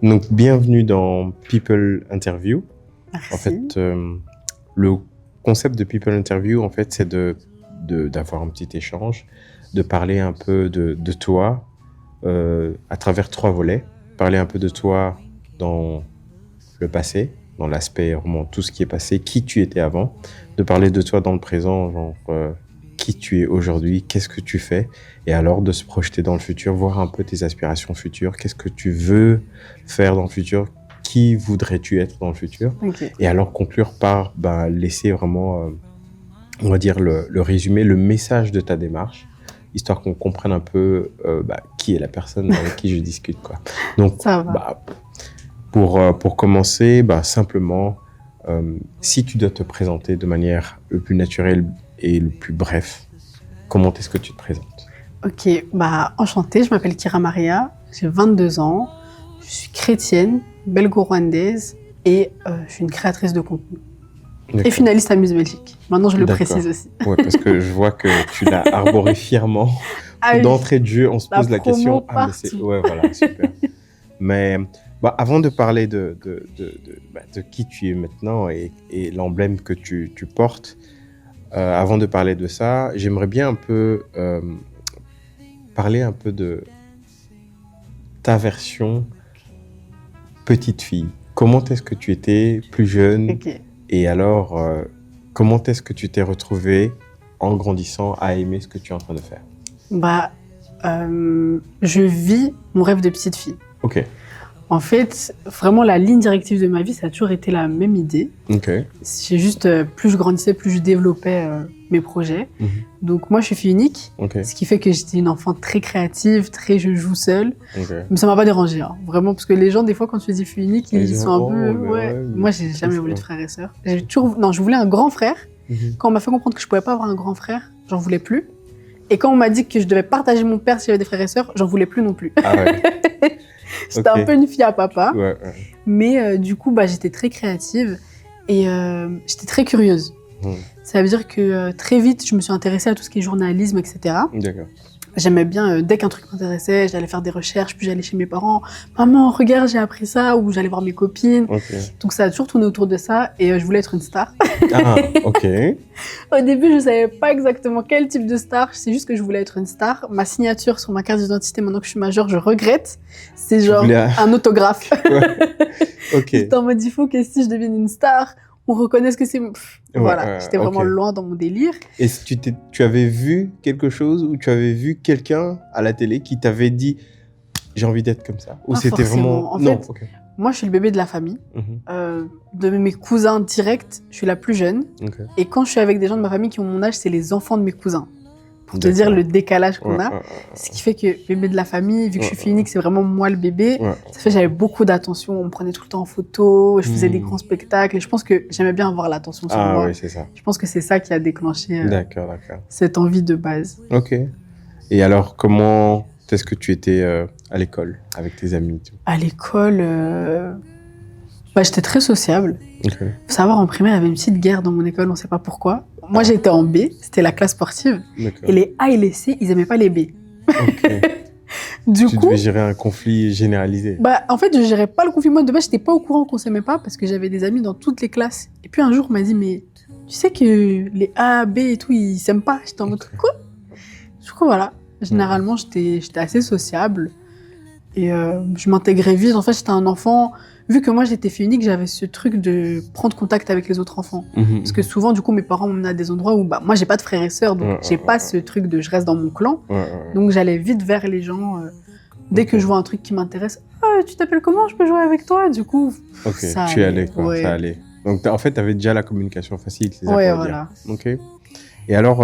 Donc, bienvenue dans People Interview. Merci. En fait, le concept de People Interview, en fait, c'est d'avoir un petit échange, de parler un peu de toi à travers 3 volets. Parler un peu de toi dans le passé, dans l'aspect vraiment tout ce qui est passé, qui tu étais avant. De parler de toi dans le présent, genre qui tu es aujourd'hui, qu'est-ce que tu fais. Et alors de se projeter dans le futur, voir un peu tes aspirations futures, qu'est-ce que tu veux faire dans le futur, qui voudrais-tu être dans le futur. Ok. Et alors conclure par laisser vraiment, on va dire, le résumé, le message de ta démarche, histoire qu'on comprenne un peu qui est la personne avec qui je discute, quoi. Donc, Ça va. pour commencer, simplement, si tu dois te présenter de manière le plus naturelle et le plus bref, comment est-ce que tu te présentes? Ok, enchantée, je m'appelle Kira Maria, j'ai 22 ans, je suis chrétienne, belgo-rwandaise et je suis une créatrice de contenu. D'accord. Et finaliste à Miss Belgique. Maintenant, je le D'accord. précise aussi. Ouais, parce que je vois que tu l'as arboré fièrement. Ah oui. D'entrée de jeu, on se pose la promo question. partout. Ouais, voilà, super. Mais avant de parler de qui tu es maintenant et l'emblème que tu portes, avant de parler de ça, j'aimerais bien un peu parler un peu de ta version petite fille. Comment est-ce que tu étais plus jeune? Ok. Et alors, comment est-ce que tu t'es retrouvée en grandissant à aimer ce que tu es en train de faire? Je vis mon rêve de petite fille. Ok. En fait, vraiment, la ligne directive de ma vie, ça a toujours été la même idée. Ok. C'est juste, plus je grandissais, plus je développais mes projets. Mhm. Donc moi, je suis fille unique, Ok. ce qui fait que j'étais une enfant très créative, je joue seule. Ok. Mais ça m'a pas dérangée, hein. Vraiment, parce que les gens, des fois, quand tu dis fille unique, Ils ils disent, sont un oh, peu... mais Ouais. ouais, Moi, j'ai jamais c'est voulu de ça. frères et sœurs. Non, je voulais un grand frère. Mhm. Quand on m'a fait comprendre que je pouvais pas avoir un grand frère, j'en voulais plus. Et quand on m'a dit que je devais partager mon père si j'avais des frères et sœurs, j'en voulais plus non plus. Ah ouais. J'étais Ok. un peu une fille à papa. Ouais. Mais du coup, j'étais très créative et j'étais très curieuse. Mhm. Ça veut dire que très vite, je me suis intéressée à tout ce qui est journalisme, etc. D'accord. J'aimais bien, dès qu'un truc m'intéressait, j'allais faire des recherches, puis j'allais chez mes parents. Maman, regarde, j'ai appris ça, ou j'allais voir mes copines. Ok. Donc ça a toujours tourné autour de ça et je voulais être une star. Ah, ok. Au début, je savais pas exactement quel type de star, c'est juste que je voulais être une star. Ma signature sur ma carte d'identité, maintenant que je suis majeure, je regrette. C'est genre voulais un autographe. Ok. J'étais en mode, il faut que si je devienne une star, on reconnaisse que c'est... Voilà, j'étais vraiment ok. loin dans mon délire. Et si tu avais vu quelque chose ou tu avais vu quelqu'un à la télé qui t'avait dit j'ai envie d'être comme ça? Ou Pas c'était forcément. vraiment... En Non, fait, ok. Moi, je suis le bébé de la famille. Mhm. De mes cousins directs, je suis la plus jeune. Ok. Et quand je suis avec des gens de ma famille qui ont mon âge, c'est les enfants de mes cousins. Pour te D'accord. dire le décalage qu'on Ouais, a. Ce qui fait que bébé de la famille, vu que je suis fille unique, c'est vraiment moi le bébé. ouais. Ça fait que j'avais beaucoup d'attention. On me prenait tout le temps en photo. Je faisais des Hmm. grands spectacles. Et je pense que j'aimais bien avoir l'attention sur Ah moi. oui, c'est ça. Je pense que c'est ça qui a déclenché D'accord. cette envie de base. Ok. Et alors, comment est-ce que tu étais à l'école avec tes amis et tout? À l'école, j'étais très sociable. Ok. Faut savoir, en primaire, il y avait une petite guerre dans mon école, on sait pas pourquoi. Moi, j'étais en B, c'était la classe sportive. D'accord. Et les A et les C, ils aimaient pas les B. Ok. Du Tu coup, devais gérer un conflit généralisé. en fait, je gérais pas le conflit. Moi, de base, j'étais pas au courant qu'on s'aimait pas parce que j'avais des amis dans toutes les classes. Et puis un jour, on m'a dit, mais tu sais que les A, B et tout, ils s'aiment pas. J'étais en mode, quoi? Du coup, voilà. Généralement, j'étais assez sociable. Et je m'intégrais vite. En fait, j'étais un enfant... Vu que moi, j'étais fille unique, j'avais ce truc de prendre contact avec les autres enfants. Parce que souvent, du coup, mes parents m'emmenaient à des endroits où moi, j'ai pas de frères et sœurs, donc j'ai pas ce truc de je reste dans mon clan. Donc, j'allais vite vers les gens. Dès que je vois un truc qui m'intéresse, ah, tu t'appelles comment? Je peux jouer avec toi? Du coup, Ok, ça tu allait, allais, quoi. ouais. Ça allait. Donc, en fait, tu avais déjà la communication facile, c'est ça Ouais, qu'on va voilà. dire. Ok. Et alors,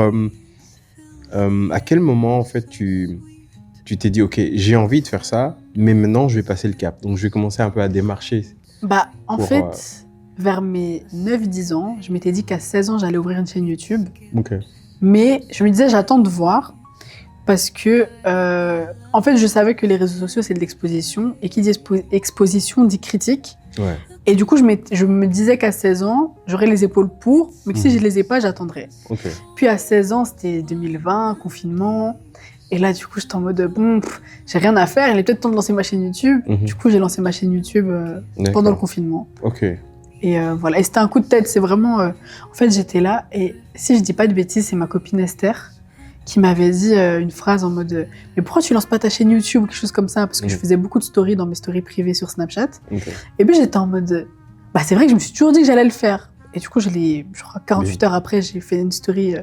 à quel moment, en fait, tu t'es dit, ok, j'ai envie de faire ça, mais maintenant, je vais passer le cap. Donc, je vais commencer un peu à démarcher. En fait, vers mes 9-10 ans, je m'étais dit qu'à 16 ans, j'allais ouvrir une chaîne YouTube. Ok. Mais je me disais, j'attends de voir. Parce que, en fait, je savais que les réseaux sociaux, c'est de l'exposition. Et qui dit exposition dit critique. Ouais. Et du coup, je me disais qu'à 16 ans, j'aurais les épaules pour. Mais que si je les ai pas, j'attendrais. Ok. Puis à 16 ans, c'était 2020, confinement. Et là, du coup, j'étais en mode, bon, j'ai rien à faire, il est peut-être temps de lancer ma chaîne YouTube. Du coup, j'ai lancé ma chaîne YouTube pendant le confinement. Ok. Et voilà, et c'était un coup de tête, c'est vraiment... en fait, j'étais là, et si je dis pas de bêtises, c'est ma copine Esther qui m'avait dit une phrase en mode mais pourquoi tu lances pas ta chaîne YouTube ou quelque chose comme ça, parce que je faisais beaucoup de stories dans mes stories privées sur Snapchat. Et puis j'étais en mode bah c'est vrai que je me suis toujours dit que j'allais le faire. Et du coup, je crois 48 heures après, j'ai fait une story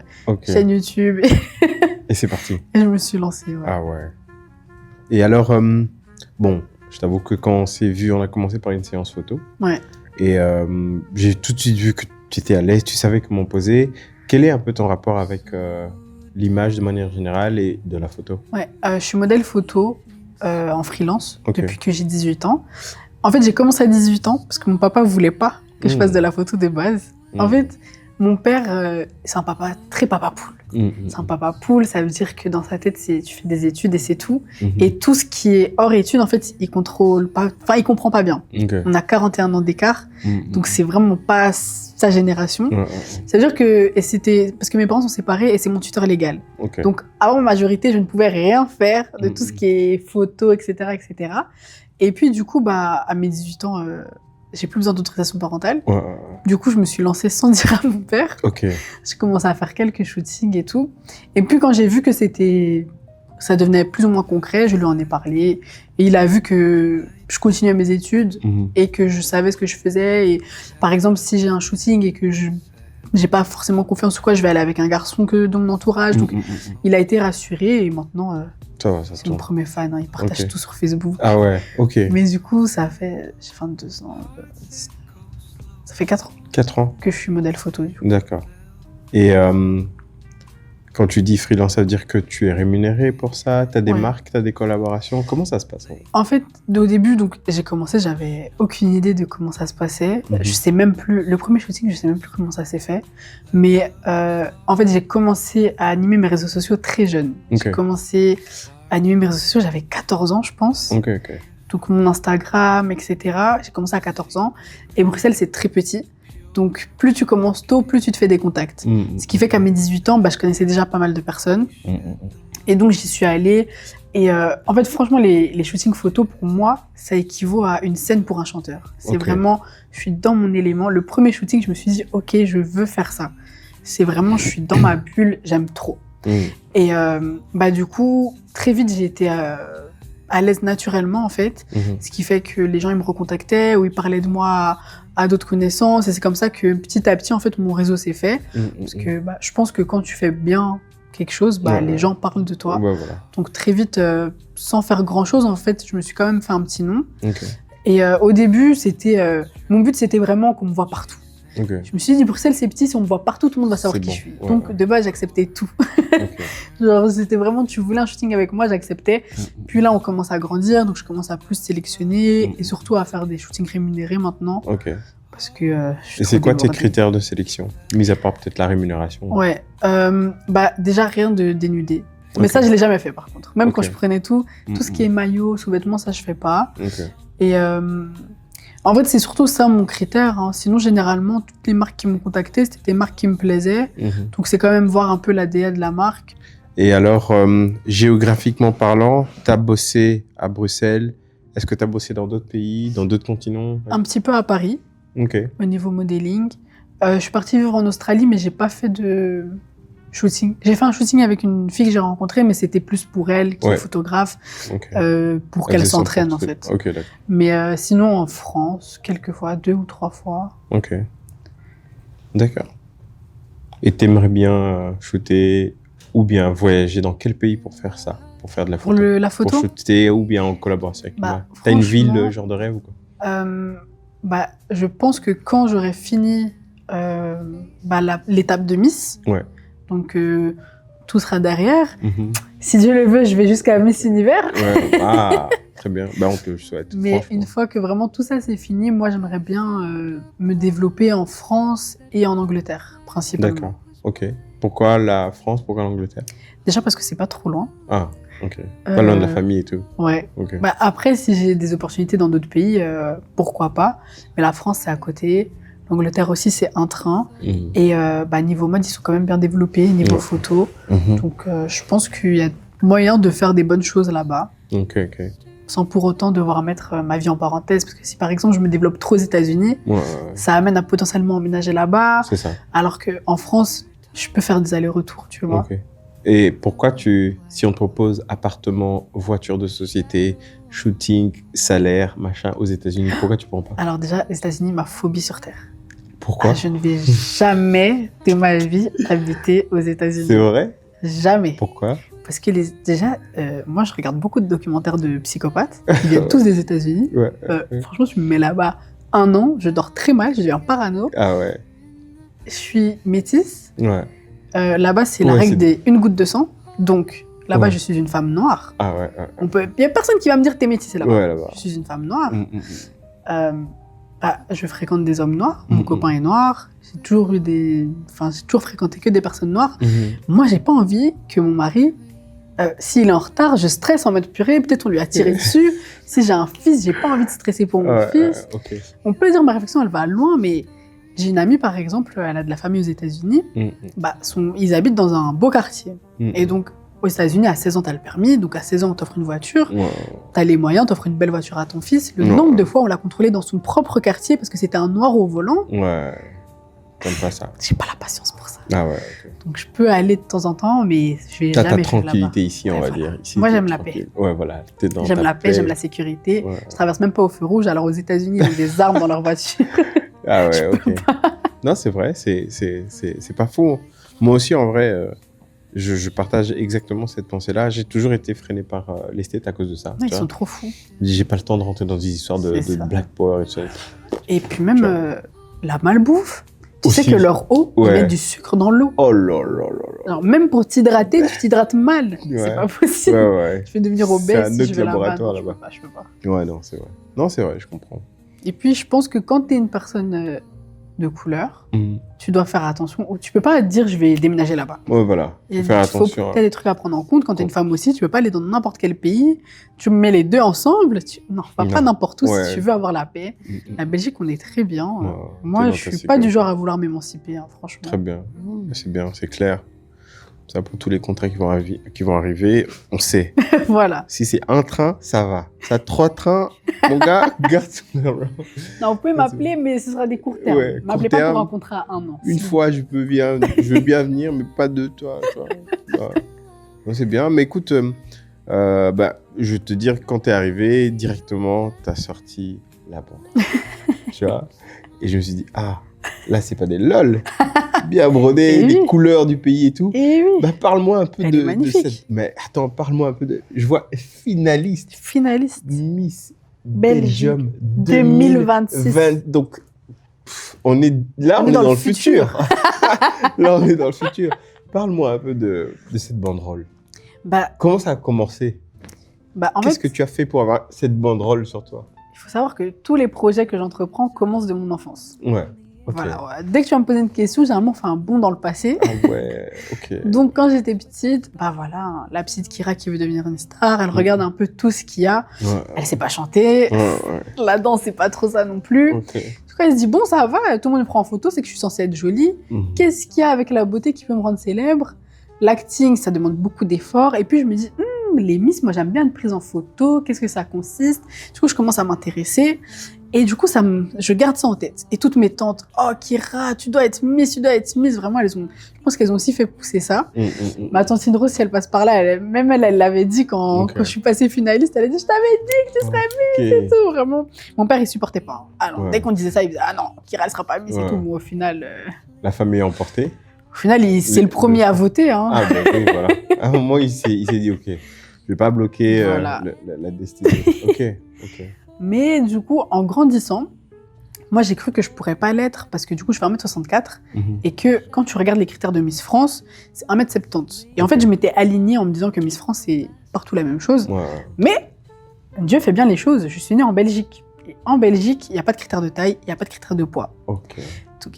chaîne YouTube et c'est parti. Et je me suis lancée. Ouais. Ah ouais. Et alors, bon, je t'avoue que quand on s'est vu, on a commencé par une séance photo. Ouais. Et j'ai tout de suite vu que tu étais à l'aise, tu savais comment poser. Quel est un peu ton rapport avec l'image de manière générale et de la photo? Ouais, je suis modèle photo en freelance depuis que j'ai 18 ans. En fait, j'ai commencé à 18 ans parce que mon papa voulait pas que je fasse de la photo de base. En fait, mon père, c'est un papa très papa poule. C'est un papa poule, ça veut dire que dans sa tête, tu fais des études et c'est tout. Et tout ce qui est hors études, en fait, il contrôle pas, enfin, il comprend pas bien. On a 41 ans d'écart, donc c'est vraiment pas sa génération. Ça veut dire que, et c'était, parce que mes parents sont séparés et c'est mon tuteur légal. Donc, avant ma majorité, je ne pouvais rien faire de tout ce qui est photo, etc., etc. Et puis, du coup, bah, à mes 18 ans, j'ai plus besoin d'autorisation parentale. Du coup, je me suis lancée sans dire à mon père. J'ai commencé à faire quelques shootings et tout. Et puis, quand j'ai vu que ça devenait plus ou moins concret, je lui en ai parlé. Et il a vu que je continuais mes études et que je savais ce que je faisais. Et par exemple, si j'ai un shooting et que j'ai pas forcément confiance ou quoi, je vais aller avec un garçon dans mon entourage. Donc, il a été rassuré et maintenant, c'est mon premier fan. Il partage tout sur Facebook. Ah ouais, ok. Mais du coup, j'ai 22 ans. Ça fait 4 ans. 4 ans que je suis modèle photo. D'accord. Et quand tu dis freelance, ça veut dire que tu es rémunéré pour ça? Tu as des marques, tu as des collaborations? Comment ça se passe? En fait, au début, donc, j'ai commencé, j'avais aucune idée de comment ça se passait. Je sais même plus, le premier shooting, je sais même plus comment ça s'est fait. Mais en fait, j'ai commencé à animer mes réseaux sociaux très jeune. J'ai commencé à animer mes réseaux sociaux, j'avais 14 ans, je pense. Donc mon Instagram, etc. J'ai commencé à 14 ans. Et Bruxelles, c'est très petit. Donc, plus tu commences tôt, plus tu te fais des contacts. Ce qui fait qu'à mes 18 ans, je connaissais déjà pas mal de personnes. Et donc, j'y suis allée. Et en fait, franchement, les shootings photos, pour moi, ça équivaut à une scène pour un chanteur. C'est vraiment, je suis dans mon élément. Le premier shooting, je me suis dit, OK, je veux faire ça. C'est vraiment, je suis dans ma bulle, j'aime trop. Et du coup, très vite, j'ai été à l'aise naturellement, en fait. Ce qui fait que les gens, ils me recontactaient ou ils parlaient de moi à d'autres connaissances. Et c'est comme ça que petit à petit, en fait, mon réseau s'est fait. Parce que je pense que quand tu fais bien quelque chose, les gens parlent de toi. Donc très vite, sans faire grand-chose, en fait, je me suis quand même fait un petit nom. Et au début, mon but, c'était vraiment qu'on me voit partout. Je me suis dit, Bruxelles, c'est petit, si on me voit partout, tout le monde va savoir qui je suis. Donc, de base, j'acceptais tout. Genre, c'était vraiment, tu voulais un shooting avec moi, j'acceptais. Puis là, on commence à grandir, donc je commence à plus sélectionner et surtout à faire des shootings rémunérés maintenant. Parce que et c'est quoi tes critères de sélection, mis à part peut-être la rémunération? Déjà, rien de dénudé. Mais ça, je l'ai jamais fait, par contre. Même quand je prenais tout ce qui est maillot, sous-vêtements, ça, je fais pas. Et en fait, c'est surtout ça mon critère. Sinon, généralement, toutes les marques qui m'ont contacté, c'était des marques qui me plaisaient. Donc, c'est quand même voir un peu l'ADN de la marque. Et alors, géographiquement parlant, tu as bossé à Bruxelles. Est-ce que tu as bossé dans d'autres pays, dans d'autres continents? Un petit peu à Paris, au niveau modeling. Je suis partie vivre en Australie, mais j'ai pas fait de shooting. J'ai fait un shooting avec une fille que j'ai rencontrée, mais c'était plus pour elle, qui est photographe, pour qu'elle s'entraîne en fait. Mais sinon en France, quelques fois, 2 ou 3 fois. D'accord. Et t'aimerais bien shooter ou bien voyager dans quel pays pour faire ça, pour faire de la photo? Pour la photo? Pour shooter ou bien en collaboration avec moi. T'as une ville genre de rêve ou quoi? Je pense que quand j'aurai fini l'étape de Miss, donc tout sera derrière. Si Dieu le veut, je vais jusqu'à Miss Univers. Très bien. On te le souhaite. Mais une fois que vraiment tout ça c'est fini, moi j'aimerais bien me développer en France et en Angleterre, principalement. D'accord. Ok. Pourquoi la France? Pourquoi l'Angleterre? Déjà parce que c'est pas trop loin. Ah, ok. Pas loin de la famille et tout. Après, si j'ai des opportunités dans d'autres pays, pourquoi pas. Mais la France, c'est à côté. L'Angleterre aussi, c'est un train. Et niveau mode, ils sont quand même bien développés, niveau photo. Donc, je pense qu'il y a moyen de faire des bonnes choses là-bas, Ok. sans pour autant devoir mettre ma vie en parenthèse. Parce que si par exemple je me développe trop aux États-Unis, Ouais. ça amène à potentiellement emménager là-bas, C'est ça. alors qu'en France, je peux faire des allers-retours, tu vois. Ok. Et pourquoi si on te propose appartement, voiture de société, shooting, salaire, machin aux États-Unis, pourquoi tu prends pas? Alors déjà, les États-Unis, ma phobie sur Terre. Pourquoi? Je ne vais jamais de ma vie habiter aux États-Unis. C'est vrai? Jamais. Pourquoi? Parce que déjà, moi, je regarde beaucoup de documentaires de psychopathes. Ils viennent tous des États-Unis. Ouais. Franchement, tu me mets là-bas 1 an, je dors très mal, je deviens parano. Ah ouais. Je suis métisse. Ouais. Là-bas, c'est la Ouais, règle des 1 goutte de sang. Donc, là-bas, Ouais. je suis une femme noire. Ah ouais. Il n'y a personne qui va me dire que t'es métisse là-bas. Ouais, là-bas. Je suis une femme noire. Mm. Je fréquente des hommes noirs. Mon Mhm. copain est noir. J'ai toujours fréquenté que des personnes noires. Mhm. Moi, j'ai pas envie que mon mari, s'il est en retard, je stresse en mode purée. Peut-être on lui a tiré dessus. Si j'ai un fils, j'ai pas envie de stresser pour mon fils. Ok. On peut dire ma réflexion, elle va loin, mais j'ai une amie, par exemple, elle a de la famille aux États-Unis. Ils habitent dans un beau quartier. Et donc, aux États-Unis, à 16 ans, t'as le permis. Donc, à 16 ans, on t'offre une voiture. Ouais. T'as les moyens, t'offres une belle voiture à ton fils. Le Ouais. nombre de fois, on l'a contrôlé dans son propre quartier parce que c'était un noir au volant. Ouais. T'aimes pas ça. J'ai pas la patience pour ça. Ah ouais. Ok. Donc, je peux aller de temps en temps, mais je vais T'as ta jamais faire là-bas. tranquillité ici, on Ouais, va voilà. dire. Ici, Moi, t'es j'aime la tranquille. Ouais, voilà. T'es dans J'aime ta la paix, j'aime la sécurité. Ouais. Je traverse même pas au feu rouge. Alors, aux États-Unis, ils ont des armes dans leur voiture. Ah ouais, Je peux ok. Non, c'est vrai, c'est pas faux. Moi aussi, en vrai, je partage exactement cette pensée-là. J'ai toujours été freiné par l'esthète à cause de ça. Ouais, tu ils vois. sont trop fous. J'ai pas le temps de rentrer dans des histoires de C'est ça. Black Power et tout ça. Et puis Tu même vois. la malbouffe. Tu sais Aussi. que leur eau, ils Ouais. mettent du sucre dans l'eau. Oh là là là là. Alors, même pour t'hydrater, tu t'hydrates mal. Ouais. C'est pas possible. Ouais, ouais. Je vais devenir C'est obèse un si je autre vais là-bas. laboratoire, Non, je là-bas. peux pas, je peux pas. Ouais, non, c'est vrai. Non, c'est vrai, je comprends. Et puis, je pense que quand tu es une personne de couleur, tu dois faire attention. Tu peux pas dire je vais déménager là-bas. Ouais, voilà. Faut faire attention. Il y a des trucs à prendre en compte. Quand tu es une femme aussi, tu peux pas aller dans n'importe quel pays. Tu mets les deux ensemble. Non, va pas n'importe où Ouais. si tu veux avoir la paix. La Belgique, on est très bien. Ouais, Moi, t'es je dans ta suis pas du sécurité. genre à vouloir m'émanciper, hein, franchement. Très bien. C'est bien, c'est clair. Ça, pour tous les contrats qui vont arriver, on sait. Voilà. Si c'est un train, ça va. Ça, 3 trains, mon gars, garde ton argent. Non, vous pouvez m'appeler, mais ce sera des courts termes. Ouais, M'appelez court pas pour terme. un contrat à 1 an. Une fois, je veux bien venir, mais pas 2, toi. Ouais. Non, c'est bien. Mais écoute, je vais te dire que quand t'es arrivé, directement, t'as sorti la bande. Tu vois? Et je me suis dit, ah, là, c'est pas des lol. Bien brodé, Et les oui. couleurs du pays et tout. Et oui, Parle-moi un peu Elle est magnifique. Mais attends, parle-moi un peu de... Je vois finaliste finaliste Miss Belgique Belgium 2026. Donc, on est là, on est dans le futur. Là, on est dans le futur. Parle-moi un peu de cette banderole. Comment ça a commencé? En Qu'est-ce fait, que tu as fait pour avoir cette banderole sur toi? il faut savoir que tous les projets que j'entreprends commencent de mon enfance. Ouais. Ok. Voilà, ouais. Dès que tu vas me poser une question, généralement, on fait un bond dans le passé. Ah ouais, ok. Donc, quand j'étais petite, voilà, la petite Kira qui veut devenir une star, elle regarde un peu tout ce qu'il y a. Ouais, Elle sait pas chanter. ouais. La danse, c'est pas trop ça non plus. Ok. Du coup, elle se dit, bon, ça va, tout le monde me prend en photo, c'est que je suis censée être jolie. Mhm. Qu'est-ce qu'il y a avec la beauté qui peut me rendre célèbre? L'acting, ça demande beaucoup d'efforts. Et puis, je me dis, les Miss, moi, j'aime bien être prise en photo. Qu'est-ce que ça consiste? Du coup, je commence à m'intéresser. Et du coup, je garde ça en tête. Et toutes mes tantes, oh, Kira, tu dois être Miss, tu dois être Miss. Vraiment, je pense qu'elles ont aussi fait pousser ça. Ma tante Indro, si elle passe par là, elle l'avait dit quand je suis passée finaliste. Elle a dit, je t'avais dit que tu serais Miss et tout, vraiment. Mon père, il supportait pas. Alors, dès qu'on disait ça, il disait, ah non, Kira, elle sera pas Miss et tout. Mais au final... La famille est emportée. Au final, c'est le premier à voter. Hein. Ah, bah oui, voilà. À un moment, il s'est dit, OK, je vais pas bloquer Voilà. la destinée. OK. Mais du coup, en grandissant, moi, j'ai cru que je pourrais pas l'être parce que du coup, je fais 1m64 et que quand tu regardes les critères de Miss France, c'est 1m70. Et en fait, je m'étais alignée en me disant que Miss France, c'est partout la même chose. Ouais. Mais Dieu fait bien les choses. Je suis née en Belgique. Et en Belgique, il n'y a pas de critères de taille, il n'y a pas de critères de poids. OK.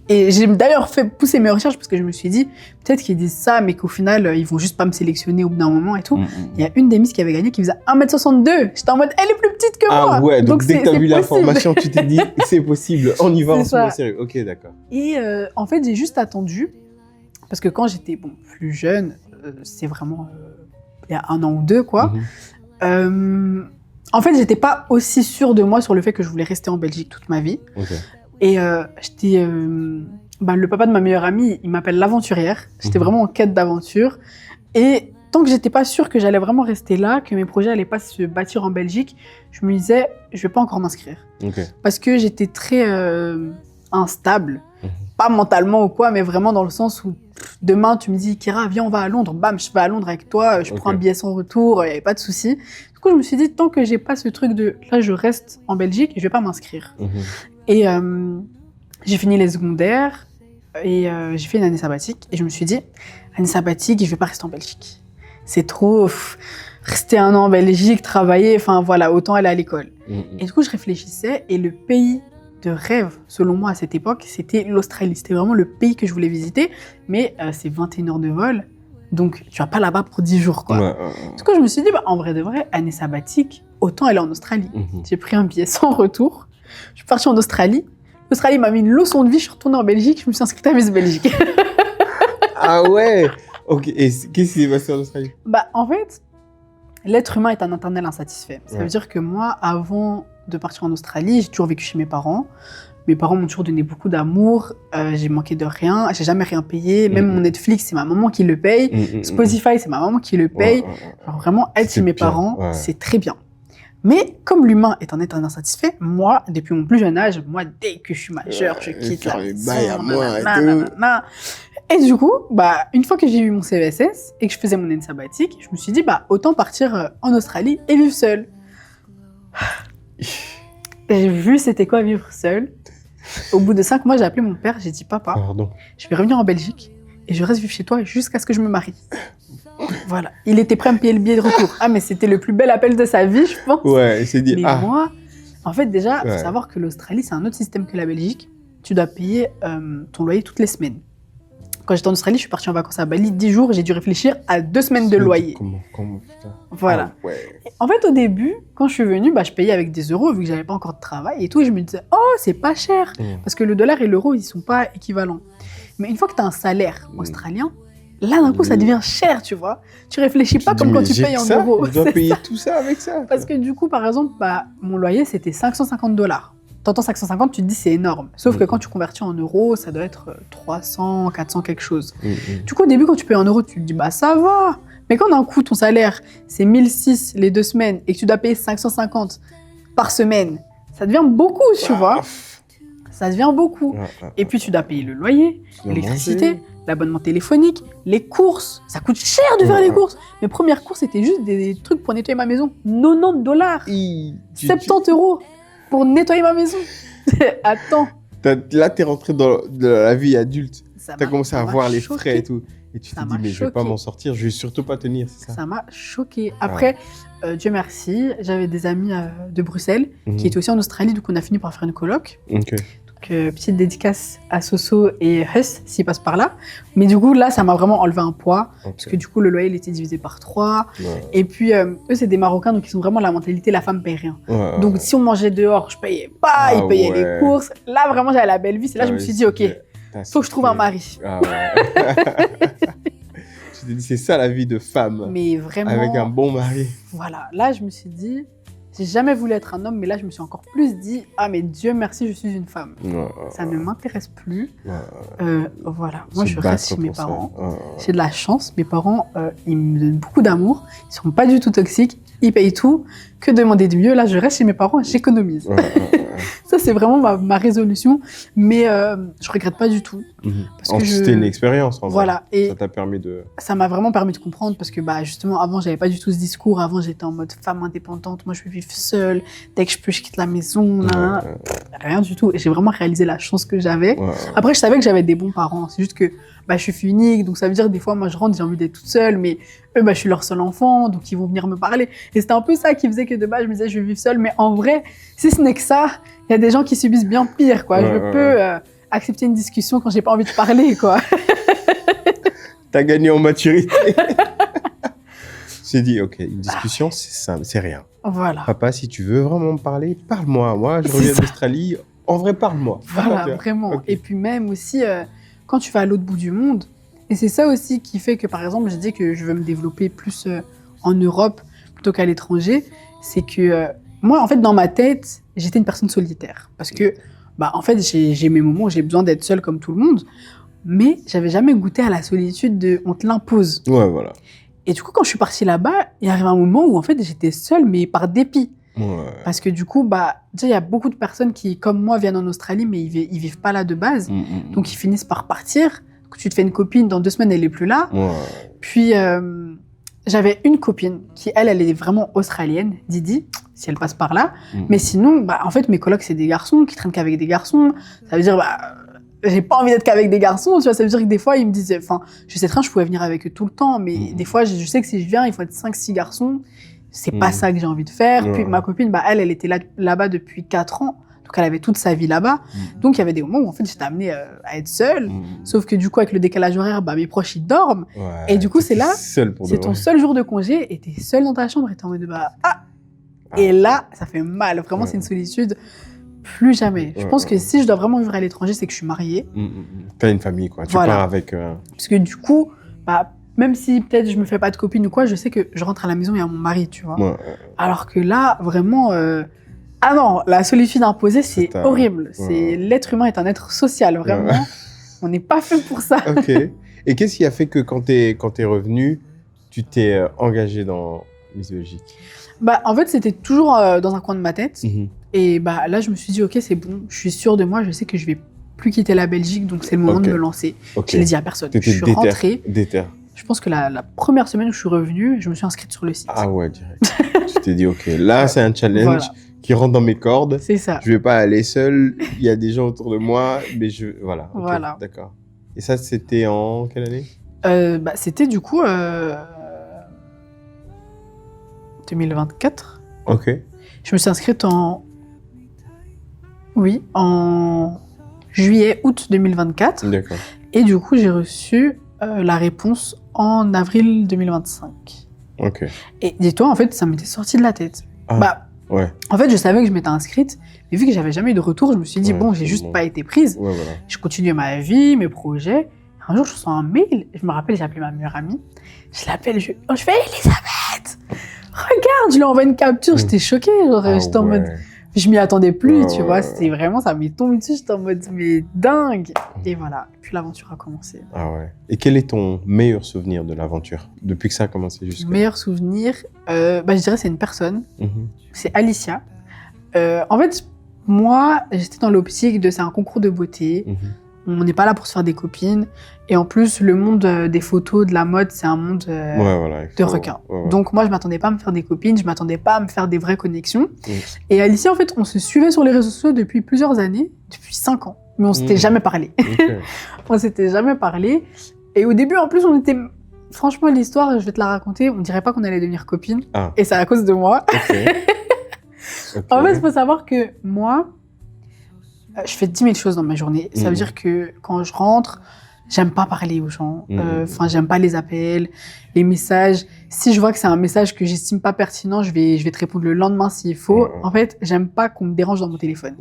Et j'ai d'ailleurs fait pousser mes recherches parce que je me suis dit, peut-être qu'ils disent ça, mais qu'au final, ils vont juste pas me sélectionner au bout d'un moment et tout. Il y a une des Miss qui avait gagné qui faisait 1m62. J'étais en mode, elle est plus petite que moi. Ah ouais, donc dès que tu as vu possible. l'information, tu t'es dit, c'est possible, on y va, C'est on se met ça. au sérieux. OK, d'accord. Et en fait, j'ai juste attendu, parce que quand j'étais plus jeune, c'est vraiment il y a 1 an ou 2, quoi. En fait, j'étais pas aussi sûre de moi sur le fait que je voulais rester en Belgique toute ma vie. Ok. Et le papa de ma meilleure amie, il m'appelle l'aventurière. J'étais vraiment en quête d'aventure. Et tant que j'étais pas sûre que j'allais vraiment rester là, que mes projets allaient pas se bâtir en Belgique, je me disais, je vais pas encore m'inscrire. Ok. Parce que j'étais très instable. Pas mentalement ou quoi, mais vraiment dans le sens où demain, tu me dis, Kira, viens, on va à Londres. Bam, je vais à Londres avec toi, je prends un billet sans retour, il n'y avait pas de souci. Du coup, je me suis dit, tant que j'ai pas ce truc de là, je reste en Belgique, je vais pas m'inscrire. Et j'ai fini les secondaires et j'ai fait une année sabbatique. Et je me suis dit, année sabbatique, je vais pas rester en Belgique. C'est trop. Rester 1 an en Belgique, travailler, enfin voilà, autant aller à l'école. Et du coup, je réfléchissais et le pays de rêve, selon moi, à cette époque, c'était l'Australie. C'était vraiment le pays que je voulais visiter. Mais c'est 21 heures de vol. Donc, tu vas pas là-bas pour 10 jours, quoi. Du coup, je me suis dit, en vrai de vrai, année sabbatique, autant aller en Australie. J'ai pris un billet sans retour. Je suis partie en Australie. L'Australie m'a mis une leçon de vie. Je suis retournée en Belgique. Je me suis inscrite à Miss Belgique. Ah ouais. Ok. Et qu'est-ce qui s'est passé en Australie? En fait, l'être humain est un éternel insatisfait. Ça veut dire que moi, avant de partir en Australie, j'ai toujours vécu chez mes parents. Mes parents m'ont toujours donné beaucoup d'amour. J'ai manqué de rien. J'ai jamais rien payé. Même mon Netflix, c'est ma maman qui le paye. Spotify, c'est ma maman qui le paye. Alors vraiment, être chez mes parents, c'est très bien. Mais comme l'humain est un être insatisfait, moi, depuis mon plus jeune âge, dès que je suis majeure, je quitte la maison. Et du coup, une fois que j'ai eu mon CVSS et que je faisais mon année sabbatique, je me suis dit, autant partir en Australie et vivre seule. J'ai vu c'était quoi vivre seule. Au bout de 5 mois, j'ai appelé mon père, j'ai dit, papa, je vais revenir en Belgique et je reste vivre chez toi jusqu'à ce que je me marie. Voilà, il était prêt à me payer le billet de retour. Ah, mais c'était le plus bel appel de sa vie, je pense. Ouais, il s'est dit, mais moi, en fait, déjà, il faut savoir que l'Australie, c'est un autre système que la Belgique. Tu dois payer ton loyer toutes les semaines. Quand j'étais en Australie, je suis partie en vacances à Bali 10 jours, j'ai dû réfléchir à 2 semaines de loyer. Comment putain. Voilà. Ah, ouais. En fait, au début, quand je suis venue, je payais avec des euros, vu que j'avais pas encore de travail et tout, et je me disais, oh, c'est pas cher, parce que le dollar et l'euro, ils sont pas équivalents. Mais une fois que tu as un salaire australien, là, d'un coup, ça devient cher, tu vois. Tu réfléchis pas comme quand tu payes en euros. Je dois payer tout ça avec ça. Parce que du coup, par exemple, mon loyer, c'était $550. T'entends 550, tu te dis c'est énorme. Sauf que quand tu convertis en euros, ça doit être 300, 400 quelque chose. Du coup, au début, quand tu payes en euros, tu te dis ça va. Mais quand d'un coup, ton salaire, c'est 1006 les 2 semaines et que tu dois payer 550 par semaine, ça devient beaucoup, tu vois. Ça devient beaucoup. Et puis, tu dois payer le loyer, l'électricité, l'abonnement téléphonique, les courses. Ça coûte cher de faire les courses. Mes premières courses, c'était juste des trucs pour nettoyer ma maison. $90. 70 euros. Pour nettoyer ma maison. Attends. Là, t'es rentré dans la vie adulte. T'as commencé à voir les frais et tout. Et tu t'es dit, mais je vais pas m'en sortir, je vais surtout pas tenir, c'est ça? Ça m'a choquée. Après, Dieu merci, j'avais des amis de Bruxelles qui étaient aussi en Australie, donc on a fini par faire une coloc. Ok. Petite dédicace à Soso et Huss, s'ils passent par là. Mais du coup, là, ça m'a vraiment enlevé un poids. Parce que du coup, le loyer, il était divisé par 3. Et puis, eux, c'est des Marocains, donc ils ont vraiment la mentalité, la femme paye rien. Donc, si on mangeait dehors, je payais pas, ils payaient les courses. Là, vraiment, j'avais la belle vie. C'est là que je me suis dit, OK, faut que je trouve un mari. Ah ouais. Je t'ai dit, c'est ça la vie de femme. Mais vraiment. Avec un bon mari. Voilà. Là, je me suis dit... J'ai jamais voulu être un homme, mais là, je me suis encore plus dit « Ah, mais Dieu merci, je suis une femme. Ça ne m'intéresse plus. Voilà. Moi, je reste chez mes parents. J'ai de la chance. Mes parents, ils me donnent beaucoup d'amour. Ils ne sont pas du tout toxiques. Ils payent tout. Que demander de mieux? Là, je reste chez mes parents et j'économise. Ça, c'est vraiment ma résolution. Mais je regrette pas du tout. Parce que c'était une expérience. Voilà. Et ça t'a permis de... Ça m'a vraiment permis de comprendre parce que justement, avant, j'avais pas du tout ce discours. Avant, j'étais en mode femme indépendante. Moi, je veux vivre seule. Dès que je peux, je quitte la maison. Rien du tout. Et j'ai vraiment réalisé la chance que j'avais. Après, je savais que j'avais des bons parents. C'est juste que je suis fille unique. Donc, ça veut dire des fois, moi, je rentre, j'ai envie d'être toute seule. Mais eux, je suis leur seul enfant. Donc, ils vont venir me parler. Et c'était un peu ça qui faisait que de base, je me disais, je vais vivre seule. Mais en vrai, si ce n'est que ça, il y a des gens qui subissent bien pire, quoi. Je peux accepter une discussion quand j'ai pas envie de parler, quoi. T'as gagné en maturité. J'ai dit, OK, une discussion, c'est simple, c'est rien. Voilà. Papa, si tu veux vraiment me parler, parle-moi. Moi, je reviens d'Australie. En vrai, parle-moi. Voilà, vraiment. Okay. Et puis même aussi, quand tu vas à l'autre bout du monde, et c'est ça aussi qui fait que, par exemple, je dis que je veux me développer plus en Europe plutôt qu'à l'étranger, c'est que moi, en fait, dans ma tête, j'étais une personne solitaire. Parce que, en fait, j'ai mes moments où j'ai besoin d'être seule comme tout le monde, mais j'avais jamais goûté à la solitude on te l'impose. Ouais, voilà. Et du coup, quand je suis partie là-bas, il arrive un moment où, en fait, j'étais seule, mais par dépit. Ouais. Parce que du coup, il y a beaucoup de personnes qui, comme moi, viennent en Australie, mais ils vivent pas là de base. Donc, ils finissent par partir. Tu te fais une copine, dans 2 semaines, elle est plus là. Ouais. Puis, j'avais une copine qui, elle est vraiment australienne, Didi, si elle passe par là. Mais sinon, en fait, mes colocs, c'est des garçons qui traînent qu'avec des garçons. Ça veut dire, j'ai pas envie d'être qu'avec des garçons, tu vois. Ça veut dire que des fois, ils me disent, je sais très bien, je pouvais venir avec eux tout le temps, mais des fois, je sais que si je viens, il faut être 5-6 garçons. C'est pas ça que j'ai envie de faire. Puis ma copine, elle était là-bas depuis 4 ans. Donc, elle avait toute sa vie là-bas. Donc, il y avait des moments où, en fait, j'étais amenée à être seule. Sauf que, du coup, avec le décalage horaire, mes proches, ils dorment. Ouais, et du coup, c'est là, c'est ton seul jour de congé et t'es seule dans ta chambre et t'es en mode, Et là, ça fait mal. Vraiment, c'est une solitude. Plus jamais. Je pense que si je dois vraiment vivre à l'étranger, c'est que je suis mariée. T'as une famille, quoi. Tu Voilà. pars avec... Parce que, du coup, même si peut-être je me fais pas de copine ou quoi, je sais que je rentre à la maison et il y a mon mari, tu vois. Ouais. Alors que là, vraiment... Ah non, la solitude imposée, c'est horrible. L'être humain est un être social, vraiment. Ouais. On n'est pas fait pour ça. Ok. Et qu'est-ce qui a fait que quand t'es revenu, tu t'es engagé dans Miss Belgique? En fait, c'était toujours dans un coin de ma tête. Et là, je me suis dit, ok, c'est bon, je suis sûre de moi, je sais que je vais plus quitter la Belgique, donc c'est le moment de me lancer. Je l'ai dit à personne. Je suis rentrée. Je pense que la première semaine où je suis revenue, je me suis inscrite sur le site. Ah ouais, direct. Tu t'es dit, ok, là, c'est un challenge qui rentre dans mes cordes. C'est ça. Je vais pas aller seule, il y a des gens autour de moi, mais Voilà. Okay, voilà. D'accord. Et ça, c'était en quelle année? C'était du coup 2024. Ok. Je me suis inscrite en juillet-août 2024. D'accord. Et du coup, j'ai reçu la réponse en avril 2025. Ok. Et dis-toi, en fait, ça m'était sorti de la tête. Ouais. En fait, je savais que je m'étais inscrite, mais vu que j'avais jamais eu de retour, je me suis dit, j'ai juste pas été prise. Ouais, voilà. Je continuais ma vie, mes projets. Un jour, je reçois un mail. Je me rappelle, j'ai appelé ma meilleure amie. Je l'appelle, je fais Elisabeth, regarde, je lui envoie une capture. J'étais choquée. J'étais en mode. Je m'y attendais plus, tu vois. C'était vraiment, ça m'est tombé dessus. J'étais en mode, mais dingue. Et voilà. Puis l'aventure a commencé. Ah ouais. Et quel est ton meilleur souvenir de l'aventure depuis que ça a commencé jusqu'à... Meilleur souvenir, je dirais c'est une personne. C'est Alicia. En fait, moi, j'étais dans l'optique de c'est un concours de beauté. On n'est pas là pour se faire des copines. Et en plus, le monde des photos, de la mode, c'est un monde de requins. Ouais. Donc moi, je m'attendais pas à me faire des copines, je m'attendais pas à me faire des vraies connexions. Et Alicia, en fait, on se suivait sur les réseaux sociaux depuis plusieurs années, depuis 5 ans. Mais on s'était jamais parlé. Okay. On s'était jamais parlé. Et au début, en plus, on était... Franchement, l'histoire, je vais te la raconter, on dirait pas qu'on allait devenir copines. Et c'est à cause de moi. Okay. En fait, il faut savoir que moi, je fais 10 000 choses dans ma journée. Ça veut dire que quand je rentre, j'aime pas parler aux gens. J'aime pas les appels, les messages. Si je vois que c'est un message que j'estime pas pertinent, je vais te répondre le lendemain s'il faut. En fait, j'aime pas qu'on me dérange dans mon téléphone.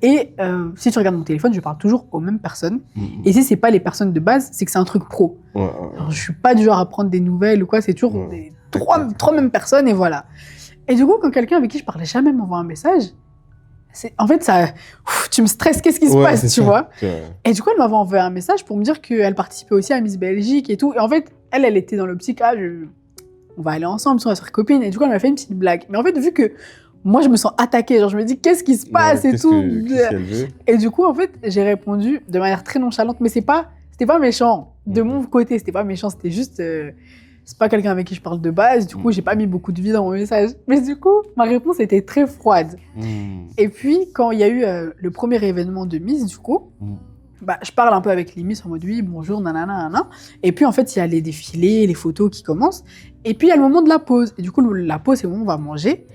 Et si tu regardes mon téléphone, je parle toujours aux mêmes personnes. Et si c'est pas les personnes de base, c'est que c'est un truc pro. Alors, je suis pas du genre à prendre des nouvelles ou quoi. C'est toujours les trois mêmes personnes et voilà. Et du coup, quand quelqu'un avec qui je parlais jamais m'envoie un message, en fait, tu me stresses, qu'est-ce qui se passe, tu vois. Et du coup, elle m'avait envoyé un message pour me dire qu'elle participait aussi à Miss Belgique et tout. Et en fait, elle était dans l'optique, on va aller ensemble, on va se faire copine. Et du coup, elle m'a fait une petite blague. Mais en fait, vu que moi, je me sens attaquée, genre je me dis, qu'est-ce qui se passe et tout. Et du coup, en fait, j'ai répondu de manière très nonchalante, mais c'était pas méchant. De mon côté, c'était pas méchant, c'était juste... c'est pas quelqu'un avec qui je parle de base, du coup, j'ai pas mis beaucoup de vie dans mon message. Mais du coup, ma réponse était très froide. Et puis, quand il y a eu le premier événement de Miss, du coup, je parle un peu avec les Miss en mode oui, bonjour, nanana, nanana. Et puis, en fait, il y a les défilés, les photos qui commencent. Et puis, il y a le moment de la pause. Et du coup, la pause, c'est le moment où on va manger.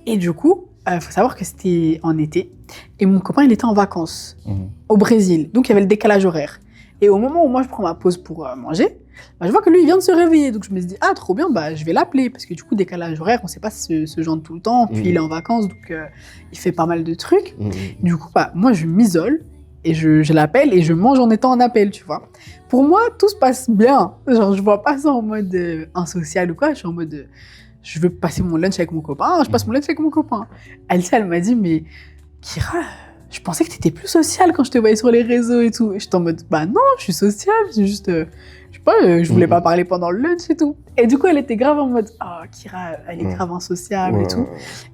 Et du coup, faut savoir que c'était en été. Et mon copain, il était en vacances au Brésil. Donc, il y avait le décalage horaire. Et au moment où moi, je prends ma pause pour manger, je vois que lui, il vient de se réveiller. Donc, je me dis, trop bien, je vais l'appeler. Parce que du coup, décalage horaire, on ne sait pas se joindre tout le temps. Puis, il est en vacances, donc il fait pas mal de trucs. Du coup, moi, je m'isole. et je l'appelle et je mange en étant en appel, tu vois. Pour moi, tout se passe bien. Genre, je vois pas ça en mode insocial ou quoi. Je suis en mode, je veux passer mon lunch avec mon copain, je passe mon lunch avec mon copain. Elle m'a dit, mais Kira, je pensais que t'étais plus sociale quand je te voyais sur les réseaux et tout. Et j'étais en mode, bah non, je suis sociale, c'est juste, je sais pas, je voulais pas parler pendant le lunch et tout. Et du coup, elle était grave en mode, oh, Kira, elle est grave insociable et tout.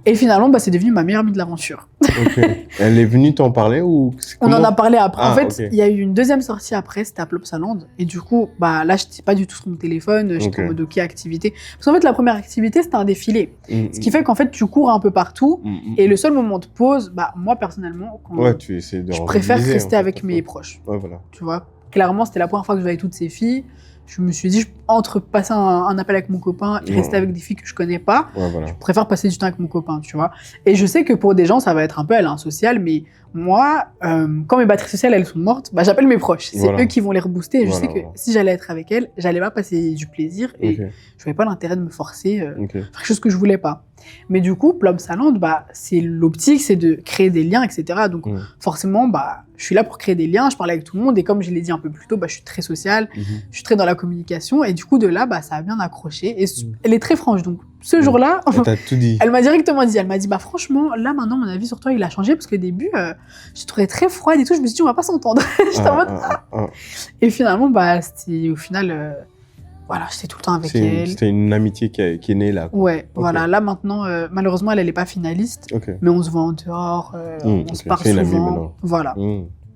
Et finalement, bah, c'est devenu ma meilleure amie de l'aventure. Ok. Elle est venue t'en parler ou On en a parlé après. Ah, en fait, ok. il y a eu une deuxième sortie après, c'était à Plopsaland. Et du coup, bah, là, j'étais pas du tout sur mon téléphone, j'étais en mode ok, activité. Parce qu'en fait, la première activité, c'était un défilé. Ce qui fait qu'en fait, tu cours un peu partout. Et le seul moment de pause, bah, moi, personnellement, quand tu essaies de je préfère rentabiliser, rester en fait, avec mes proches. Ouais, voilà. Tu vois, clairement, c'était la première fois que je voyais toutes ces filles. Je me suis dit, entre passer un appel avec mon copain et rester avec des filles que je connais pas, je préfère passer du temps avec mon copain, tu vois. Et je sais que pour des gens, ça va être un peu, elle est insociale, mais moi, quand mes batteries sociales, elles sont mortes, bah, j'appelle mes proches. C'est eux qui vont les rebooster. Et je sais que si j'allais être avec elles, j'allais pas passer du plaisir et je voyais pas l'intérêt de me forcer à faire quelque chose que je voulais pas. Mais du coup, Plopsaland, bah, c'est l'optique, c'est de créer des liens, etc. Donc forcément, bah, je suis là pour créer des liens, je parle avec tout le monde et comme je l'ai dit un peu plus tôt, bah, je suis très sociale, je suis très dans la communication et du coup de là, bah, ça a bien accroché et elle est très franche. Donc ce jour-là, elle m'a directement dit, bah franchement, là maintenant mon avis sur toi il a changé parce qu'au début, je te trouvais très froide et tout, je me suis dit on va pas s'entendre. J'étais en mode Et finalement, bah, c'était au final... Voilà, j'étais tout le temps avec elle. C'était une amitié qui est née là. Quoi. Ouais, voilà. Là, maintenant, malheureusement, elle n'est pas finaliste. Mais on se voit en dehors, on se parle souvent. Une amie maintenant. Voilà.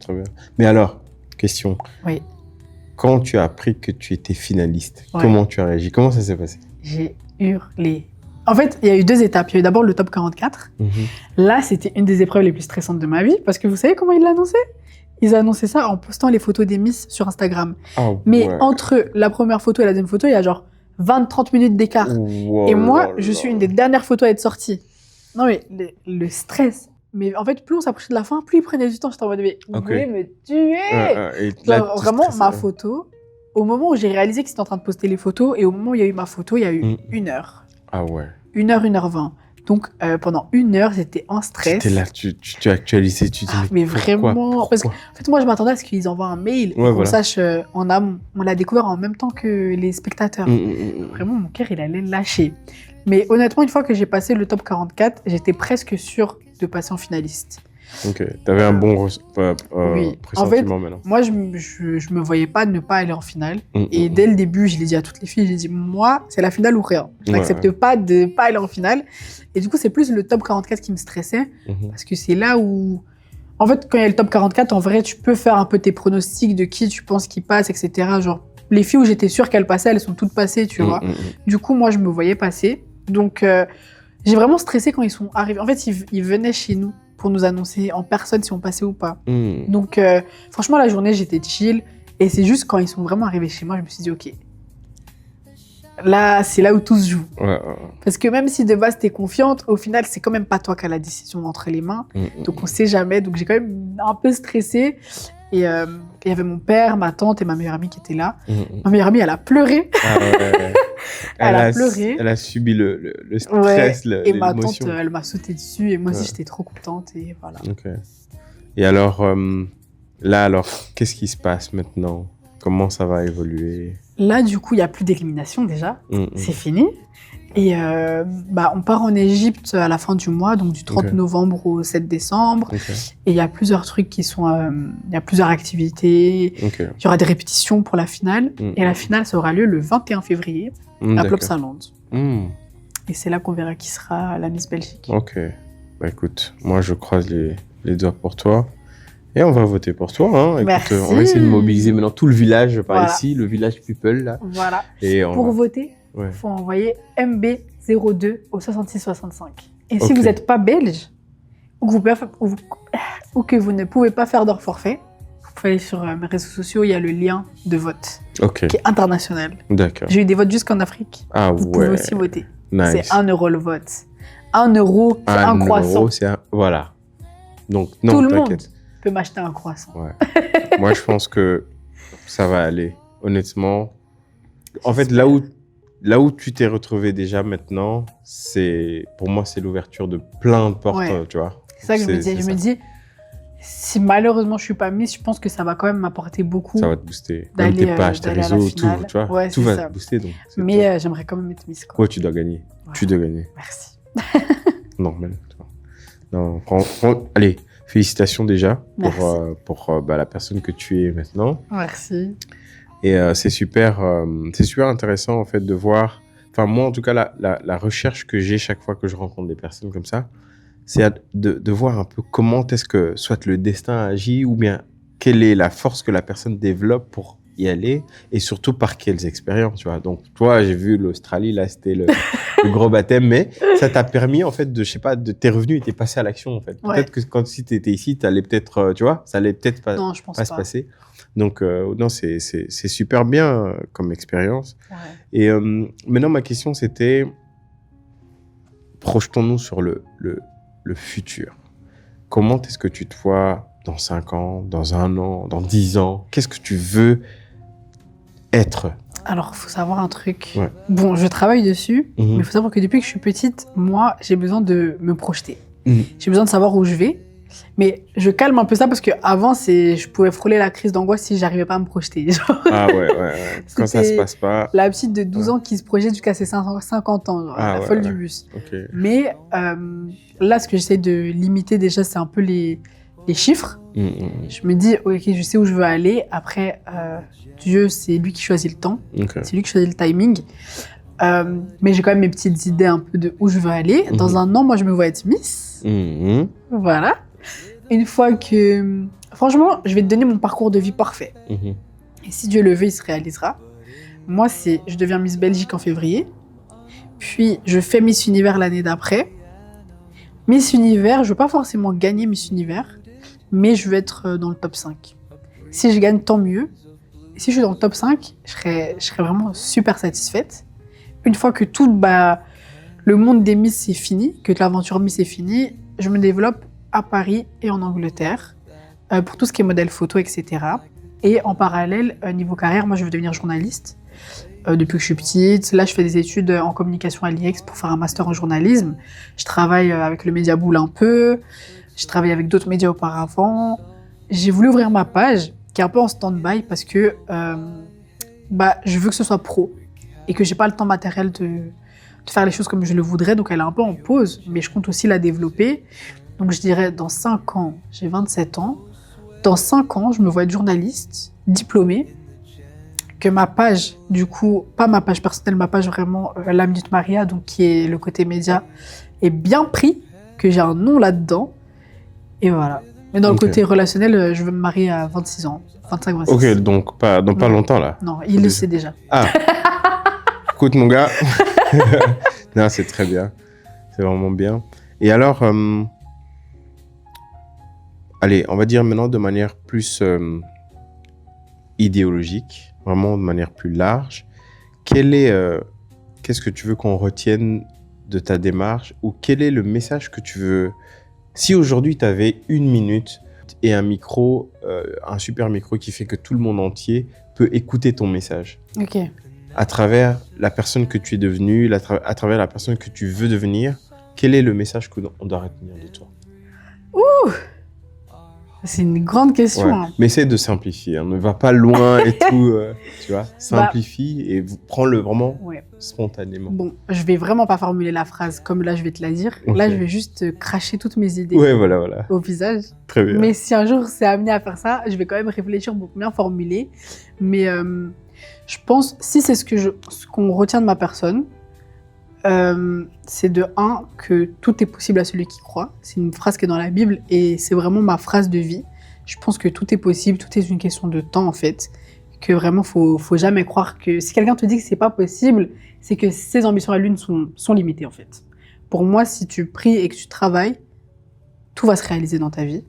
Très bien. Mais alors, question. Oui. Quand tu as appris que tu étais finaliste, comment tu as réagi? Comment ça s'est passé? J'ai hurlé. En fait, il y a eu 2 étapes. Il y a eu d'abord le top 44. Là, c'était une des épreuves les plus stressantes de ma vie. Parce que vous savez comment ils l'annonçaient? Ils annonçaient ça en postant les photos des Miss sur Instagram. Mais entre la première photo et la deuxième photo, il y a genre 20-30 minutes d'écart. Et moi, je suis une des dernières photos à être sortie. Non mais le stress. Mais en fait, plus on s'approchait de la fin, plus ils prenaient du temps. J'étais en mode, mais vous voulez me tuer genre, vraiment, ma photo, au moment où j'ai réalisé qu'ils étaient en train de poster les photos, et au moment où il y a eu ma photo, il y a eu 1 heure. Ah ouais. 1 heure, 1h20. Donc, pendant 1 heure, j'étais en stress. T'étais là, tu actualisais, tu dis mais vraiment, parce qu'en fait, moi, je m'attendais à ce qu'ils envoient un mail et qu'on sache en amont. On l'a découvert en même temps que les spectateurs. Vraiment, mon cœur, il allait lâcher. Mais honnêtement, une fois que j'ai passé le top 44, j'étais presque sûre de passer en finaliste. Ok, t'avais un bon oui. pressentiment en fait, maintenant. Moi, je me voyais pas ne pas aller en finale. Et dès le début, je l'ai dit à toutes les filles, j'ai dit, moi, c'est la finale ou rien. Je n'accepte pas de pas aller en finale. Et du coup, c'est plus le top 44 qui me stressait. Parce que c'est là où... En fait, quand il y a le top 44, en vrai, tu peux faire un peu tes pronostics de qui tu penses qui passe, etc. Genre, les filles où j'étais sûre qu'elles passaient, elles sont toutes passées, tu vois. Du coup, moi, je me voyais passer. Donc, j'ai vraiment stressé quand ils sont arrivés. En fait, ils venaient chez nous pour nous annoncer en personne si on passait ou pas. Donc, franchement, la journée, j'étais chill. Et c'est juste quand ils sont vraiment arrivés chez moi, je me suis dit, ok, là, c'est là où tout se joue. Parce que même si de base, t'es confiante, au final, c'est quand même pas toi qui as la décision entre les mains. Donc, on sait jamais. Donc, j'ai quand même un peu stressé. Et il y avait mon père, ma tante et ma meilleure amie qui étaient là. Ma meilleure amie, elle a pleuré. Elle a pleuré. Elle a subi le stress, l'émotion. Et ma tante, elle m'a sauté dessus. Et moi aussi, j'étais trop contente. Et voilà. Et alors, qu'est-ce qui se passe maintenant? Comment ça va évoluer? Là, du coup, il n'y a plus d'élimination déjà. C'est fini. Et on part en Égypte à la fin du mois, donc du 30 novembre au 7 décembre. Et il y a plusieurs trucs qui sont... Il y a plusieurs activités. Il y aura des répétitions pour la finale. Et la finale, ça aura lieu le 21 février à Plopsaland. Et c'est là qu'on verra qui sera la Miss Belgique. Ok. Bah écoute, moi je croise les doigts pour toi. Et on va voter pour toi. Hein. Écoute, merci. On va essayer de mobiliser maintenant tout le village par ici, le village People. Là. Voilà. Et pour voter, il faut envoyer MB02 au 6665. Et si vous n'êtes pas belge, ou que vous ne pouvez pas faire d'heure forfait, vous pouvez aller sur mes réseaux sociaux, il y a le lien de vote qui est international. D'accord. J'ai eu des votes jusqu'en Afrique. Vous pouvez aussi voter. Nice. C'est 1 € le vote. 1 €, c'est un croissant. Voilà. Donc, non, tout le monde peut m'acheter un croissant. Moi, je pense que ça va aller. Honnêtement. En fait, là où tu t'es retrouvé déjà maintenant, pour moi, c'est l'ouverture de plein de portes, tu vois. C'est ça que je me dis. Je me dis, Si malheureusement je suis pas Miss, je pense que ça va quand même m'apporter beaucoup. Ça va te booster. Même tes pages, tes d'aller à la réseaux, tout, finale. tu vois. Ouais, tout c'est va ça. te booster. Donc, Mais j'aimerais quand même être Miss, quoi. ouais, tu dois gagner. Ouais. Tu dois gagner. Merci. Normal. Tu vois. Non, allez, félicitations déjà pour la personne que tu es maintenant. Merci. Et c'est super intéressant en fait de voir. Enfin, moi en tout cas, la recherche que j'ai chaque fois que je rencontre des personnes comme ça, c'est de voir un peu comment est-ce que soit le destin agit ou bien quelle est la force que la personne développe pour y aller et surtout par quelles expériences, tu vois. Donc, toi, j'ai vu l'Australie, là, c'était le gros baptême, mais ça t'a permis, en fait, je sais pas, t'es revenu et t'es passé à l'action, en fait. Ouais. Peut-être que si t'étais ici, t'allais peut-être, tu vois, ça allait peut-être pas, Non, je pense pas se passer. Donc, non, c'est super bien comme expérience. Ouais. Et maintenant, ma question, c'était, projetons-nous sur le futur. Comment est-ce que tu te vois dans 5 ans, dans 1 an, dans 10 ans? Qu'est-ce que tu veux être? Alors, il faut savoir un truc. Ouais. Bon, je travaille dessus, Mhm. mais il faut savoir que depuis que je suis petite, moi, j'ai besoin de me projeter. Mhm. J'ai besoin de savoir où je vais. Mais je calme un peu ça parce qu'avant, je pouvais frôler la crise d'angoisse si j'arrivais pas à me projeter. Genre, Ah ouais. Quand ça se passe pas. la petite de 12 ans qui se projette jusqu'à ses 50 ans, genre, la folle du bus. Okay. Mais là, ce que j'essaie de limiter déjà, c'est un peu les chiffres. Je me dis, ok, je sais où je veux aller. Après, Dieu, c'est lui qui choisit le temps. Okay. C'est lui qui choisit le timing. Mais j'ai quand même mes petites idées un peu de où je veux aller. Dans 1 an, moi, je me vois être Miss. Voilà. Une fois que... Franchement, je vais te donner mon parcours de vie parfait. Et si Dieu le veut, il se réalisera. Moi, je deviens Miss Belgique en février. Puis, je fais Miss Univers l'année d'après. Miss Univers, je veux pas forcément gagner Miss Univers, mais je veux être dans le top 5. Si je gagne, tant mieux. Et si je suis dans le top 5, je serais vraiment super satisfaite. Une fois que le monde des Miss est fini, que l'aventure Miss est finie, je me développe à Paris et en Angleterre pour tout ce qui est modèle photo, etc. Et en parallèle, niveau carrière, moi je veux devenir journaliste depuis que je suis petite. Là, je fais des études en communication à l'IEX pour faire un master en journalisme. Je travaille avec le Média Boule un peu. Je travaille avec d'autres médias auparavant. J'ai voulu ouvrir ma page qui est un peu en stand-by parce que je veux que ce soit pro et que j'ai pas le temps matériel de faire les choses comme je le voudrais. Donc, elle est un peu en pause, mais je compte aussi la développer. Donc, je dirais, dans 5 ans, j'ai 27 ans. Dans 5 ans, je me vois être journaliste, diplômée, que ma page, du coup, pas ma page personnelle, ma page vraiment, La Minute Maria, donc qui est le côté média, est bien pris, que j'ai un nom là-dedans. Et voilà. Mais dans le côté relationnel, je veux me marier à 26 ans, 25, 26. Ok, donc pas longtemps là. Non, il le sait déjà. Ah, écoute mon gars. Non, c'est très bien. C'est vraiment bien. Et alors, allez, on va dire maintenant de manière plus idéologique, vraiment de manière plus large. Qu'est-ce que tu veux qu'on retienne de ta démarche ou quel est le message que tu veux... Si aujourd'hui, tu avais 1 minute et un micro, un super micro qui fait que tout le monde entier peut écouter ton message. Ok. À travers la personne que tu es devenue, à travers la personne que tu veux devenir, quel est le message qu'on doit retenir de toi? Ouh! C'est une grande question. Ouais. Hein. Mais essaie de simplifier, hein. Ne va pas loin et tout, tu vois. Simplifie et prends-le vraiment spontanément. Bon, je vais vraiment pas formuler la phrase comme là je vais te la dire. Okay. Là, je vais juste cracher toutes mes idées voilà. au visage. Très bien. Mais si un jour c'est amené à faire ça, je vais quand même réfléchir pour bien formuler. Mais je pense, si c'est ce qu'on retient de ma personne, c'est de 1, que tout est possible à celui qui croit. C'est une phrase qui est dans la Bible et c'est vraiment ma phrase de vie. Je pense que tout est possible, tout est une question de temps en fait. Que vraiment, faut jamais croire que si quelqu'un te dit que c'est pas possible, c'est que ses ambitions à lui sont limitées en fait. Pour moi, si tu pries et que tu travailles, tout va se réaliser dans ta vie.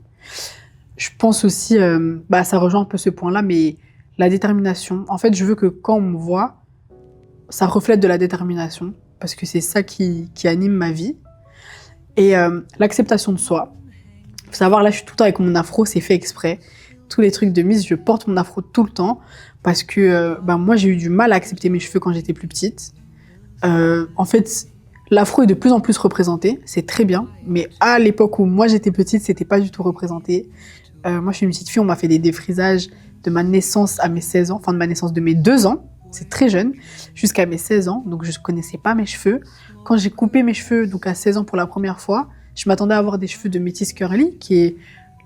Je pense aussi, ça rejoint un peu ce point-là, mais la détermination. En fait, je veux que quand on me voit, ça reflète de la détermination. Parce que c'est ça qui anime ma vie. Et l'acceptation de soi. Il faut savoir, là, je suis tout le temps avec mon afro, c'est fait exprès. Tous les trucs de Miss, je porte mon afro tout le temps. Parce que moi, j'ai eu du mal à accepter mes cheveux quand j'étais plus petite. En fait, L'afro est de plus en plus représenté, c'est très bien. Mais à l'époque où moi j'étais petite, c'était pas du tout représenté. Moi, je suis une petite fille, on m'a fait des défrisages de ma naissance à mes 16 ans, enfin de ma naissance de mes 2 ans, c'est très jeune, jusqu'à mes 16 ans, donc je ne connaissais pas mes cheveux. Quand j'ai coupé mes cheveux, donc à 16 ans pour la première fois, je m'attendais à avoir des cheveux de métis curly, qui est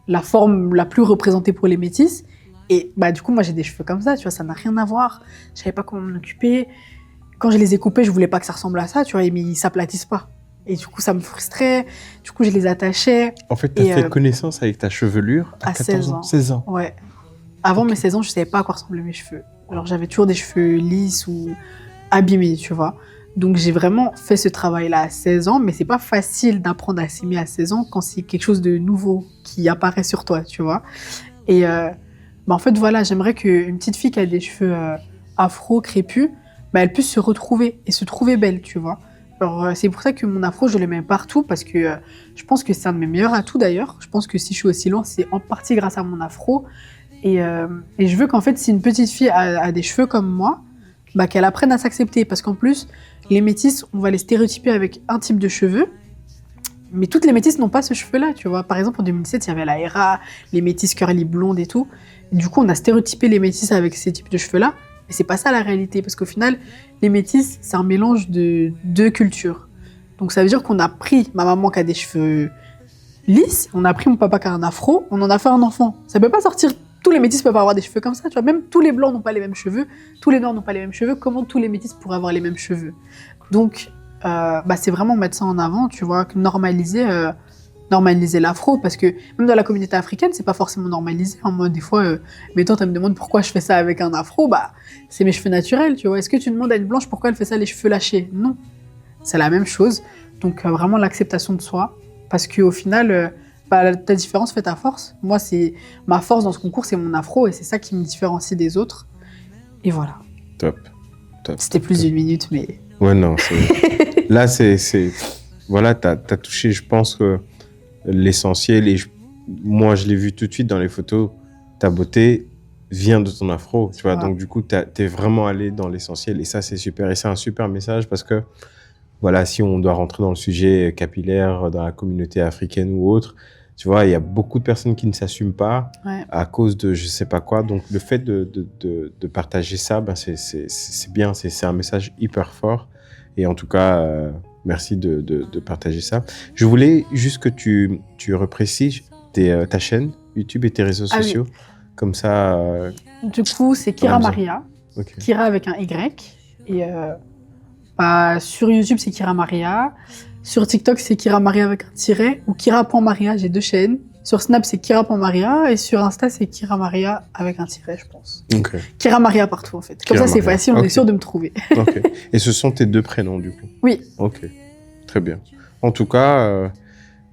la forme la plus représentée pour les métis. Et bah du coup, moi j'ai des cheveux comme ça, tu vois, ça n'a rien à voir. Je savais pas comment m'en occuper. Quand je les ai coupés, je voulais pas que ça ressemble à ça, tu vois, mais ils s'aplatissent pas. Et du coup, ça me frustrait. Du coup, je les attachais. En fait, tu as fait connaissance avec ta chevelure à 14 ans. 16 ans. Ouais. Avant mes 16 ans, je savais pas à quoi ressemblaient mes cheveux. Alors, j'avais toujours des cheveux lisses ou abîmés, tu vois. Donc, j'ai vraiment fait ce travail-là à 16 ans, mais c'est pas facile d'apprendre à s'aimer à 16 ans quand c'est quelque chose de nouveau qui apparaît sur toi, tu vois. Et en fait, voilà, j'aimerais qu'une petite fille qui a des cheveux afro, crépus, elle puisse se retrouver et se trouver belle, tu vois. Alors, c'est pour ça que mon afro, je le mets partout, parce que je pense que c'est un de mes meilleurs atouts d'ailleurs. Je pense que si je suis aussi loin, c'est en partie grâce à mon afro. Et je veux qu'en fait, si une petite fille a des cheveux comme moi, qu'elle apprenne à s'accepter. Parce qu'en plus, les métisses, on va les stéréotyper avec un type de cheveux. Mais toutes les métisses n'ont pas ce cheveu-là, tu vois. Par exemple, en 2017, il y avait la Hera, les métisses curly blondes et tout. Et du coup, on a stéréotypé les métisses avec ces types de cheveux-là. Mais c'est pas ça la réalité. Parce qu'au final, les métisses, c'est un mélange de deux cultures. Donc ça veut dire qu'on a pris ma maman qui a des cheveux lisses, on a pris mon papa qui a un afro, on en a fait un enfant. Ça peut pas sortir. Tous les métis peuvent avoir des cheveux comme ça, tu vois. Même tous les blancs n'ont pas les mêmes cheveux, tous les noirs n'ont pas les mêmes cheveux. Comment tous les métis pourraient avoir les mêmes cheveux? Donc, c'est vraiment mettre ça en avant, tu vois, normaliser l'afro, parce que même dans la communauté africaine, c'est pas forcément normalisé. Moi, des fois, mes tantes elles me demandent pourquoi je fais ça avec un afro, c'est mes cheveux naturels, tu vois. Est-ce que tu demandes à une blanche pourquoi elle fait ça les cheveux lâchés? Non, c'est la même chose. Donc vraiment l'acceptation de soi, parce qu'au final. Ta différence fait ta force. Moi, c'est ma force dans ce concours, c'est mon afro et c'est ça qui me différencie des autres. Et voilà. Top. C'était plus d'une minute, mais... Ouais, non. Là, voilà, t'as touché, je pense, que l'essentiel. Et moi, je l'ai vu tout de suite dans les photos. Ta beauté vient de ton afro, tu vois. Donc, du coup, t'es vraiment allé dans l'essentiel. Et ça, c'est super. Et c'est un super message parce que, voilà, si on doit rentrer dans le sujet capillaire dans la communauté africaine ou autre, tu vois, il y a beaucoup de personnes qui ne s'assument pas à cause de je sais pas quoi. Donc, le fait de partager ça, c'est bien. C'est un message hyper fort. Et en tout cas, merci de partager ça. Je voulais juste que tu reprécises ta chaîne YouTube et tes réseaux sociaux. Oui. Comme ça... Du coup, c'est Kira Maria. Okay. Kira avec un Y. Et sur YouTube, c'est Kira Maria. Sur TikTok, c'est Kira Maria avec un tiret. Ou Kira.Maria, j'ai 2 chaînes. Sur Snap, c'est Kira.Maria. Et sur Insta, c'est Kira Maria avec un tiret, je pense. Okay. Kira Maria partout, en fait. Comme Kira ça, c'est Maria. Facile, on est sûr de me trouver. Okay. Et ce sont tes 2 prénoms, du coup? Oui. Ok, très bien. En tout cas,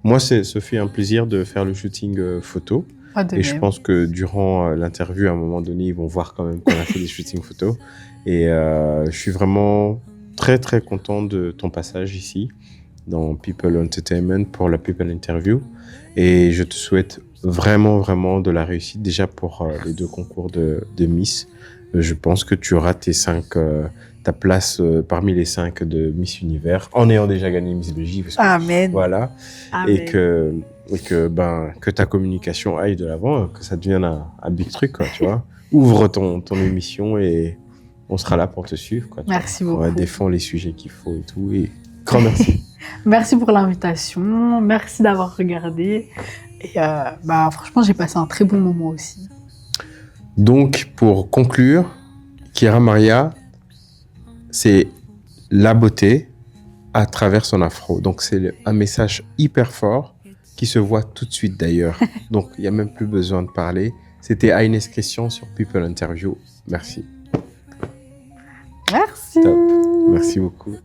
moi, ce fait un plaisir de faire le shooting photo. Et je pense que durant l'interview, à un moment donné, ils vont voir quand même qu'on a fait des shootings photos. Et je suis vraiment très, très content de ton passage ici, dans People Entertainment, pour la People Interview. Et je te souhaite vraiment, vraiment de la réussite, déjà pour les 2 concours de Miss. Je pense que tu auras ta place parmi les 5 de Miss Univers, en ayant déjà gagné Miss Belgique. Amen. Voilà. Amen. Et que ta communication aille de l'avant, que ça devienne un big truc, quoi, tu vois. Ouvre ton émission et on sera là pour te suivre, quoi. Merci beaucoup. On va défendre les sujets qu'il faut et tout. Et grand merci. Merci pour l'invitation. Merci d'avoir regardé. Et franchement, j'ai passé un très bon moment aussi. Donc, pour conclure, Kira Maria, c'est la beauté à travers son afro. Donc, c'est un message hyper fort qui se voit tout de suite d'ailleurs. Donc, il n'y a même plus besoin de parler. C'était Aïnès Christian sur People Interview. Merci. Merci. Top. Merci beaucoup.